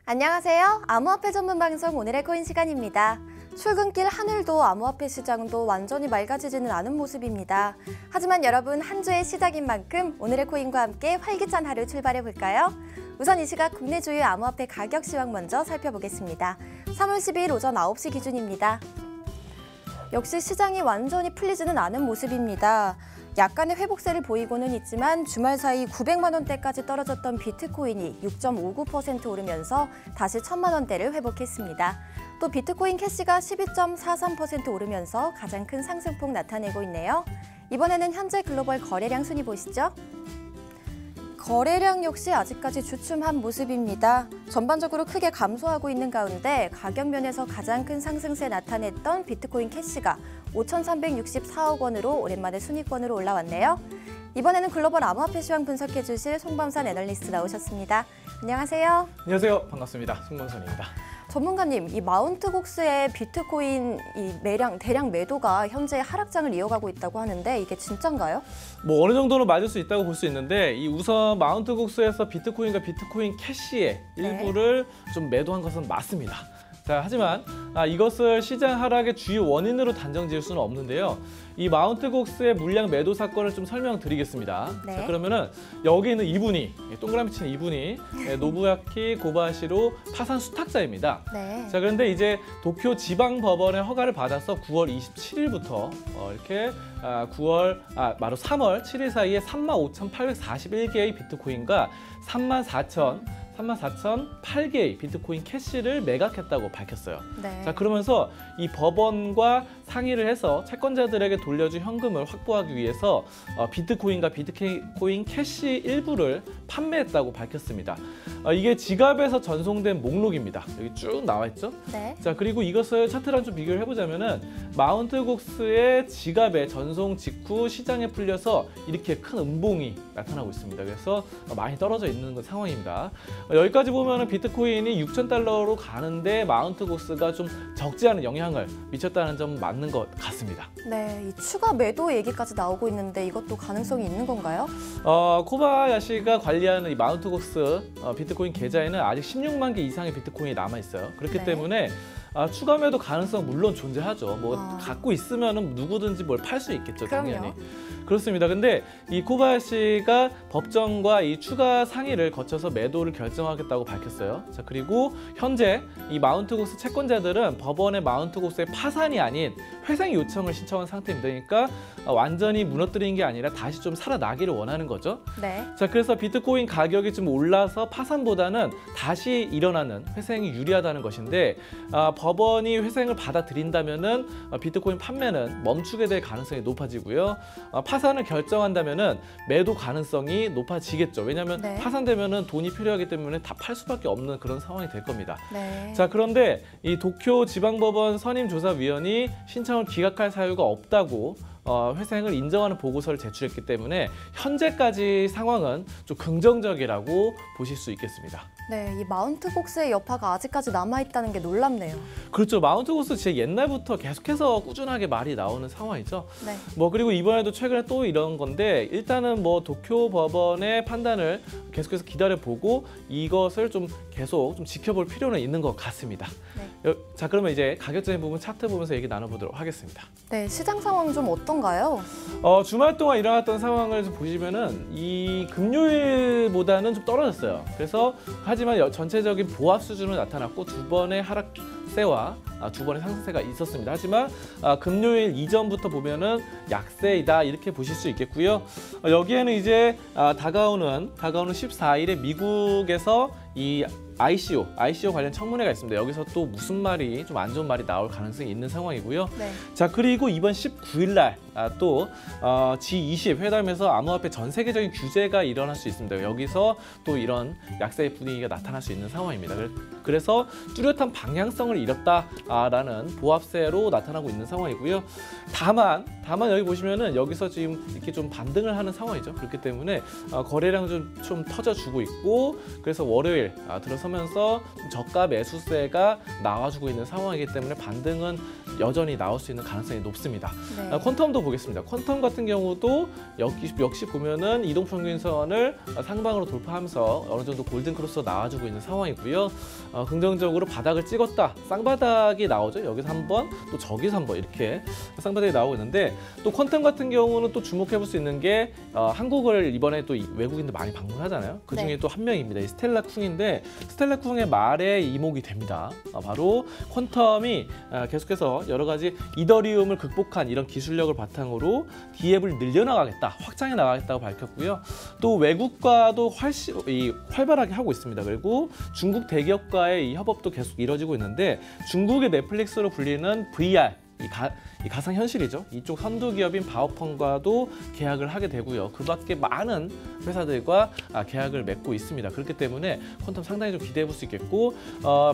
안녕하세요. 암호화폐 전문 방송 오늘의 코인 시간입니다. 출근길 하늘도 암호화폐 시장도 완전히 맑아지지는 않은 모습입니다. 하지만 여러분, 한 주의 시작인 만큼 오늘의 코인과 함께 활기찬 하루 출발해 볼까요? 우선 이 시각 국내 주요 암호화폐 가격 시황 먼저 살펴보겠습니다. 3월 12일 오전 9시 기준입니다. 역시 시장이 완전히 풀리지는 않은 모습입니다. 약간의 회복세를 보이고는 있지만 주말 사이 900만 원대까지 떨어졌던 비트코인이 6.59% 오르면서 다시 1000만 원대를 회복했습니다. 또 비트코인 캐시가 12.43% 오르면서 가장 큰 상승폭 나타내고 있네요. 이번에는 현재 글로벌 거래량 순위 보시죠. 거래량 역시 아직까지 주춤한 모습입니다. 전반적으로 크게 감소하고 있는 가운데 가격 면에서 가장 큰 상승세 나타냈던 비트코인 캐시가 5,364억 원으로 오랜만에 순위권으로 올라왔네요. 이번에는 글로벌 암호화폐 시황 분석해 주실 송범선 애널리스트 나오셨습니다. 안녕하세요. 안녕하세요. 반갑습니다. 송범선입니다. 전문가님, 이 마운트곡스의 비트코인 대량 매도가 현재 하락장을 이어가고 있다고 하는데 이게 진짠가요? 어느 정도는 맞을 수 있다고 볼 수 있는데 우선 마운트곡스에서 비트코인과 비트코인 캐시의 일부를 좀 매도한 것은 맞습니다. 자, 하지만 이것을 시장 하락의 주요 원인으로 단정 지을 수는 없는데요. 이 마운트곡스의 물량 매도 사건을 좀 설명드리겠습니다. 네. 자, 그러면은 여기 있는 이분이, 동그라미 친 이분이 노부야키 고바시로 파산 수탁자입니다. 네. 자, 그런데 이제 도쿄 지방법원의 허가를 받아서 9월 27일부터 이렇게 바로 3월 7일 사이에 35,841개의 비트코인과 34,008개의 비트코인 캐시를 매각했다고 밝혔어요. 네. 자, 그러면서 이 법원과 상의를 해서 채권자들에게 돌려줄 현금을 확보하기 위해서 비트코인과 비트코인 캐시 일부를 판매했다고 밝혔습니다. 이게 지갑에서 전송된 목록입니다. 여기 쭉 나와 있죠? 네. 자, 그리고 이것을 차트랑 좀 비교를 해보자면은 마운트곡스의 지갑에 전송 직후 시장에 풀려서 이렇게 큰 음봉이 나타나고 있습니다. 그래서 많이 떨어져 있는 상황입니다. 여기까지 보면은 비트코인이 6,000달러로 가는데 마운트곡스가 좀 적지 않은 영향을 미쳤다는 점 맞는 것 같습니다. 네, 이 추가 매도 얘기까지 나오고 있는데 이것도 가능성이 있는 건가요? 코바야시가 관리하는 이 마운트곡스 비트코인 계좌에는 아직 16만 개 이상의 비트코인이 남아 있어요. 그렇기 네. 때문에 추가 매도 가능성 물론 존재하죠. 갖고 있으면은 누구든지 뭘 팔 수 있겠죠, 당연히. 그럼요. 그렇습니다. 근데 이 코바야시가 법정과 이 추가 상의를 거쳐서 매도를 결정하겠다고 밝혔어요. 자, 그리고 현재 이 마운트곡스 채권자들은 법원의 마운트곡스의 파산이 아닌 회생 요청을 신청한 상태입니다. 그러니까 완전히 무너뜨리는 게 아니라 다시 좀 살아나기를 원하는 거죠. 네. 자, 그래서 비트코인 가격이 좀 올라서 파산보다는 다시 일어나는 회생이 유리하다는 것인데 법원이 회생을 받아들인다면은 비트코인 판매는 멈추게 될 가능성이 높아지고요. 파산을 결정한다면은 매도 가능성이 높아지겠죠. 왜냐하면 네. 파산되면은 돈이 필요하기 때문에 다 팔 수밖에 없는 그런 상황이 될 겁니다. 네. 자, 그런데 이 도쿄 지방법원 선임조사위원이 신청을 기각할 사유가 없다고 회생을 인정하는 보고서를 제출했기 때문에 현재까지 상황은 좀 긍정적이라고 보실 수 있겠습니다. 네, 이 마운트곡스의 여파가 아직까지 남아있다는 게 놀랍네요. 그렇죠. 마운트곡스 진짜 옛날부터 계속해서 꾸준하게 말이 나오는 상황이죠. 네. 그리고 이번에도 최근에 또 이런 건데 일단은 도쿄 법원의 판단을 계속해서 기다려보고 이것을 좀 계속 좀 지켜볼 필요는 있는 것 같습니다. 네. 자, 그러면 이제 가격적인 부분 차트 보면서 얘기 나눠보도록 하겠습니다. 네, 시장 상황 좀 어떤가요? 주말 동안 일어났던 상황을 좀 보시면은 이 금요일보다는 좀 떨어졌어요. 그래서 하지만 전체적인 보합 수준으로 나타났고 두 번의 하락세와 두 번의 상승세가 있었습니다. 하지만 금요일 이전부터 보면은 약세이다 이렇게 보실 수 있겠고요. 여기에는 이제 다가오는 14일에 미국에서 이 ICO 관련 청문회가 있습니다. 여기서 또 무슨 말이 좀 안 좋은 말이 나올 가능성이 있는 상황이고요. 네. 자, 그리고 이번 19일 날 또 G20 회담에서 암호화폐 전 세계적인 규제가 일어날 수 있습니다. 여기서 또 이런 약세의 분위기가 나타날 수 있는 상황입니다. 그래서 뚜렷한 방향성을 잃었다라는 보합세로 나타나고 있는 상황이고요. 다만 여기 보시면은 여기서 지금 이렇게 좀 반등을 하는 상황이죠. 그렇기 때문에 거래량 좀 터져주고 있고 그래서 월요일 들어서면서 저가 매수세가 나와주고 있는 상황이기 때문에 반등은 여전히 나올 수 있는 가능성이 높습니다. 네. 퀀텀도 보겠습니다. 퀀텀 같은 경우도 역시 보면은 이동평균선을 상방으로 돌파하면서 어느 정도 골든 크로스가 나와주고 있는 상황이고요. 긍정적으로 바닥을 찍었다. 쌍바닥이 나오죠. 여기서 한번 또 저기서 한번 이렇게 쌍바닥이 나오고 있는데 또 퀀텀 같은 경우는 또 주목해 볼 수 있는 게 한국을 이번에 또 외국인들 많이 방문하잖아요. 그 중에 네. 또 한 명입니다. 이 스텔라 쿵인데 스텔라 쿵의 말에 이목이 됩니다. 바로 퀀텀이 계속해서 여러 가지 이더리움을 극복한 이런 기술력을 바탕으로 기업을 늘려나가겠다, 확장해 나가겠다고 밝혔고요. 또 외국과도 활발하게 하고 있습니다. 그리고 중국 대기업과의 이 협업도 계속 이뤄지고 있는데 중국의 넷플릭스로 불리는 VR, 이 가상현실이죠. 이쪽 선두 기업인 바오펑과도 계약을 하게 되고요. 그 밖에 많은 회사들과 계약을 맺고 있습니다. 그렇기 때문에 퀀텀 상당히 좀 기대해 볼 수 있겠고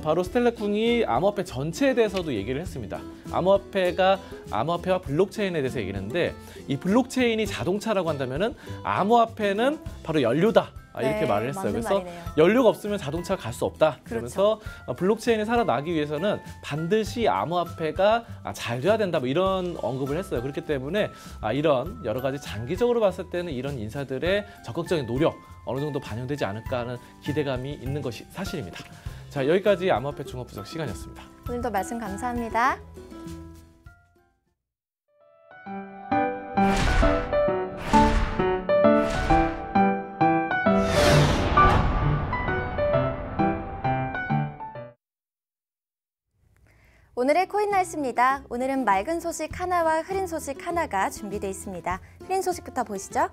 바로 스텔라쿵이 암호화폐 전체에 대해서도 얘기를 했습니다. 암호화폐와 블록체인에 대해서 얘기를 했는데 이 블록체인이 자동차라고 한다면은 암호화폐는 바로 연료다. 이렇게 네, 말을 했어요. 맞는 그래서 말이네요. 연료가 없으면 자동차가 갈 수 없다. 그렇죠. 그러면서 블록체인이 살아나기 위해서는 반드시 암호화폐가 잘 돼야 된다. 뭐 이런 언급을 했어요. 그렇기 때문에 이런 여러 가지 장기적으로 봤을 때는 이런 인사들의 적극적인 노력 어느 정도 반영되지 않을까 하는 기대감이 있는 것이 사실입니다. 자, 여기까지 암호화폐 종합 분석 시간이었습니다. 오늘도 말씀 감사합니다. 오늘의 코인 날씨입니다. 오늘은 맑은 소식 하나와 흐린 소식 하나가 준비되어 있습니다. 흐린 소식부터 보시죠.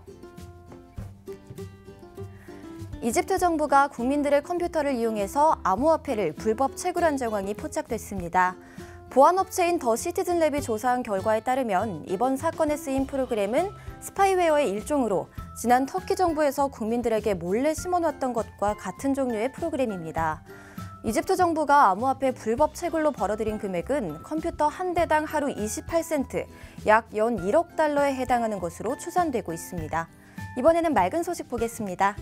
이집트 정부가 국민들의 컴퓨터를 이용해서 암호화폐를 불법 채굴한 정황이 포착됐습니다. 보안업체인 더 시티즌랩이 조사한 결과에 따르면 이번 사건에 쓰인 프로그램은 스파이웨어의 일종으로 지난 터키 정부에서 국민들에게 몰래 심어놨던 것과 같은 종류의 프로그램입니다. 이집트 정부가 암호화폐 불법 채굴로 벌어들인 금액은 컴퓨터 한 대당 하루 28센트, 약 연 1억 달러에 해당하는 것으로 추산되고 있습니다. 이번에는 맑은 소식 보겠습니다.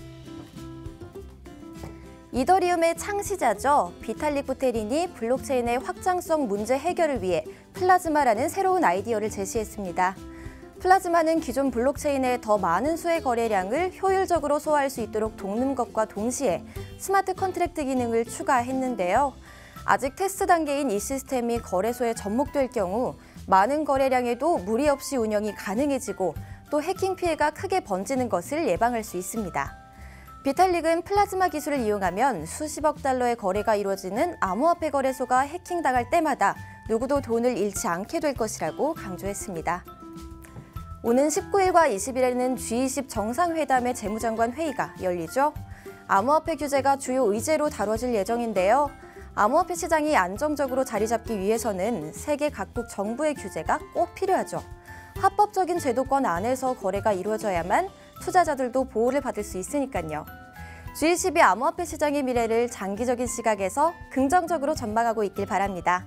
이더리움의 창시자죠. 비탈릭 부테린이 블록체인의 확장성 문제 해결을 위해 플라즈마라는 새로운 아이디어를 제시했습니다. 플라즈마는 기존 블록체인의 더 많은 수의 거래량을 효율적으로 소화할 수 있도록 돕는 것과 동시에 스마트 컨트랙트 기능을 추가했는데요. 아직 테스트 단계인 이 시스템이 거래소에 접목될 경우 많은 거래량에도 무리 없이 운영이 가능해지고 또 해킹 피해가 크게 번지는 것을 예방할 수 있습니다. 비탈릭은 플라즈마 기술을 이용하면 수십억 달러의 거래가 이루어지는 암호화폐 거래소가 해킹당할 때마다 누구도 돈을 잃지 않게 될 것이라고 강조했습니다. 오는 19일과 20일에는 G20 정상회담의 재무장관 회의가 열리죠. 암호화폐 규제가 주요 의제로 다뤄질 예정인데요. 암호화폐 시장이 안정적으로 자리 잡기 위해서는 세계 각국 정부의 규제가 꼭 필요하죠. 합법적인 제도권 안에서 거래가 이루어져야만 투자자들도 보호를 받을 수 있으니까요. G20이 암호화폐 시장의 미래를 장기적인 시각에서 긍정적으로 전망하고 있길 바랍니다.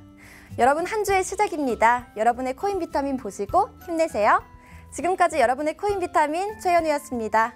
여러분 한 주의 시작입니다. 여러분의 코인 비타민 보시고 힘내세요. 지금까지 여러분의 코인 비타민 최현우였습니다.